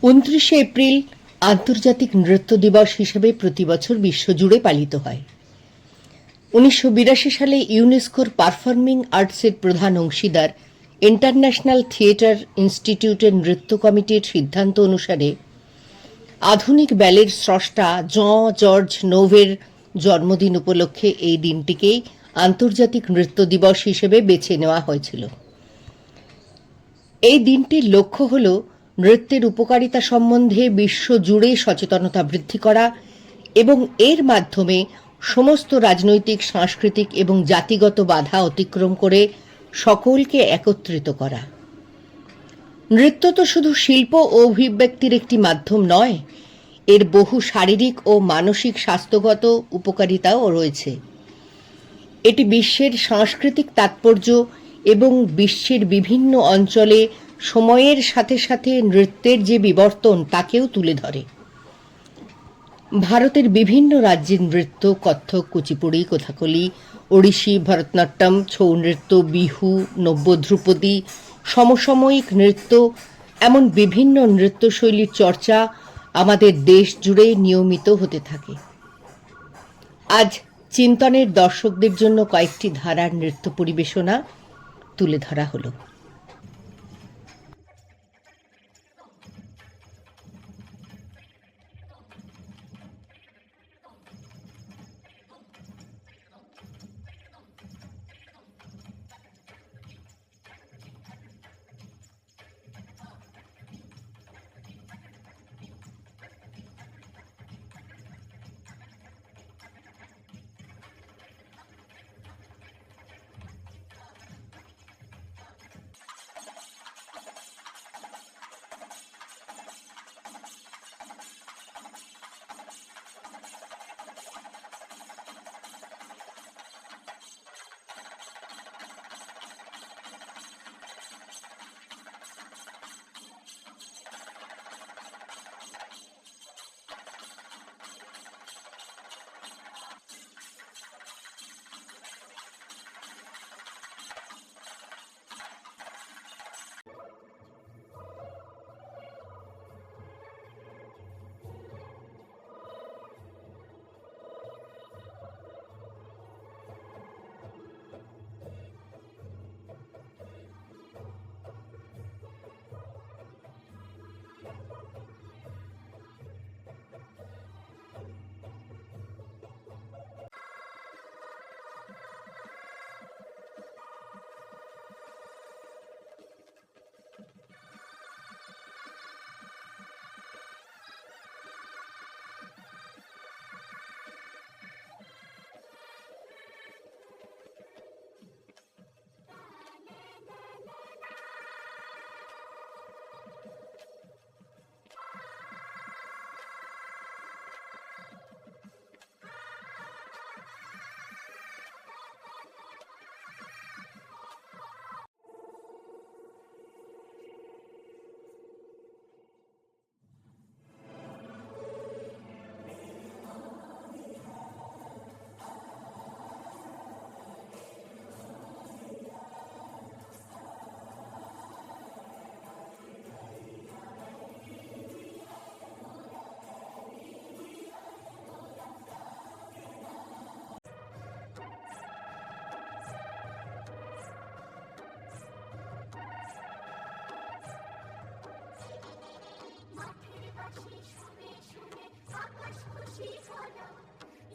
29শে April আন্তর্জাতিক নৃত্য দিবস হিসেবে প্রতি বছর বিশ্বজুড়ে পালিত হয়। 1982 সালে ইউনেস্কোর পারফর্মিং আর্টসের প্রধান অংশীদার ইন্টারন্যাশনাল থিয়েটার ইনস্টিটিউটের নৃত্য কমিটির সিদ্ধান্ত অনুসারে আধুনিক ব্যালের স্রষ্টা জর্জ নোভের জন্মদিন উপলক্ষে এই দিনটিকেই আন্তর্জাতিক নৃত্য দিবস হিসেবে বেছে নেওয়া হয়েছিল। এই দিনটির লক্ষ্য হল নৃত্যের উপকারিতা সম্বন্ধে বিশ্বজুড়ে সচেতনতা বৃদ্ধি করা এবং এর মাধ্যমে সমস্ত রাজনৈতিক, সাংস্কৃতিক এবং জাতিগত বাধা অতিক্রম করে সকলকে একত্রিত করা। নৃত্য তো শুধু শিল্প ও অভিব্যক্তির একটি মাধ্যম নয়, এর বহু শারীরিক ও মানসিক স্বাস্থ্যগত উপকারিতাও রয়েছে। এটি বিশ্বের সাংস্কৃতিক তাৎপর্য এবং বিশ্বের বিভিন্ন অঞ্চলে সময়ের সাথে সাথে নৃত্যের যে বিবর্তন তাকেও তুলে ধরে। ভারতের বিভিন্ন রাজ্যের নৃত্য, কত্থক, কুচিপুড়ি, কথাকলি, ওড়িশি, ভরতনাট্যম, ছৌ নৃত্য, বিহু, নব্যধ্রুপদী, সমসাময়িক নৃত্য, এমন বিভিন্ন নৃত্যশৈলীর চর্চা আমাদের দেশ জুড়ে নিয়মিত হতে থাকে। আজ চিন্তনের দর্শকদের জন্য কয়েকটি ধারার নৃত্য পরিবেশনা তুলে ধরা হলো।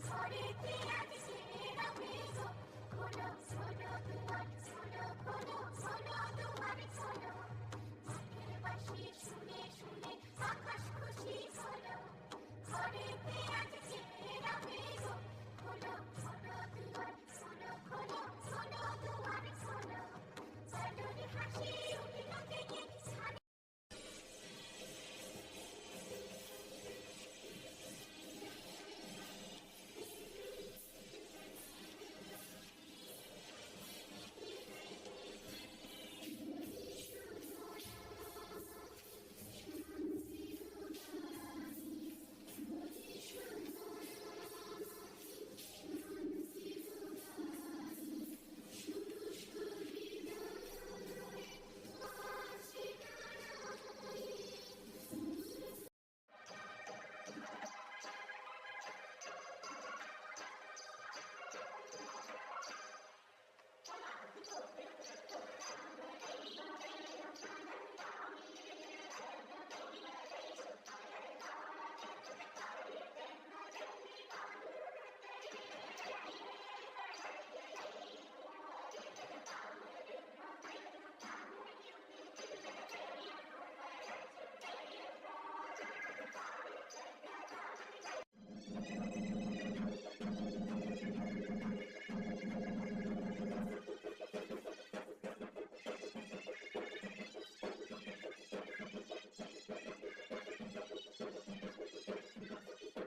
ঝড়েতে আজ জেনে রাখে গো, খোলো খোলো দুয়ার